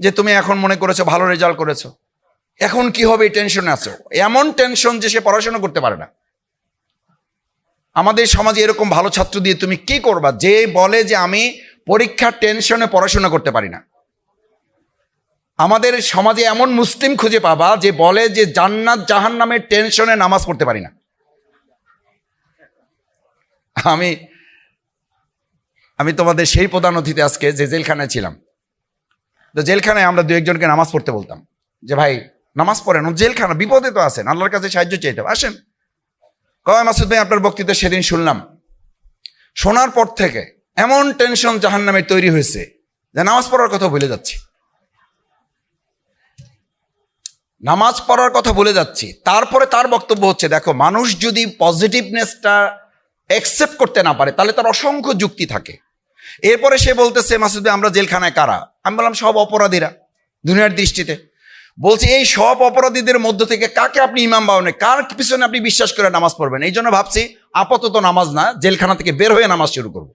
যে তুমি এখন মনে করেছো ভালো রেজাল্ট করেছো, এখন কি হবে এই টেনশনে আছো, এমন টেনশন যে সে পড়াশোনা করতে পারে না। আমাদের সমাজে এরকম ভালো ছাত্র দিয়ে তুমি কি করবা যে বলে যে আমি পরীক্ষার টেনশনে পড়াশোনা করতে পারি না। আমাদের সমাজে এমন মুসলিম খুঁজে পাবা যে বলে যে জান্নাত জাহান্নামের টেনশনে নামাজ পড়তে পারি না। আমি তোমাদের সেই প্রধান অতিথি আজকে যে জেলখানায় ছিলাম, তো জেলখানায় আমরা দু একজনকে নামাজ পড়তে বলতাম যে ভাই নামাজ পড়েন, জেলখানা বিপদে তো আছেন, আল্লাহর কাছে সাহায্য চাইতে হবে, আসেন। কয় মাসুদ ভাই আপনার বক্তৃতা সেদিন শুনলাম, শোনার পর থেকে এমন টেনশন জাহান্নামের তৈরি হয়েছে যে নামাজ পড়ার কথা ভুলে যাচ্ছি, নামাজ পড়ার কথা ভুলে যাচ্ছি। তারপরে তার বক্তব্য হচ্ছে দেখো মানুষ যদি পজিটিভনেসটা অ্যাকসেপ্ট করতে না পারে তাহলে তার অসংখ্য যুক্তি থাকে। এরপরে সে বলতেছে মাসুদ ভাই আমরা জেলখানায় কারা? আমি বললাম সব অপরাধীরা দুনিয়ার দৃষ্টিতে। বলছি এই সব অপরাধীদের মধ্য থেকে কাকে আপনি ইমাম বানাবেন, কার পিছনে আপনি বিশ্বাস করে নামাজ পড়বেন? এই জন্য ভাবছি আপাতত নামাজ না, জেলখানা থেকে বের হয়ে নামাজ শুরু করবো।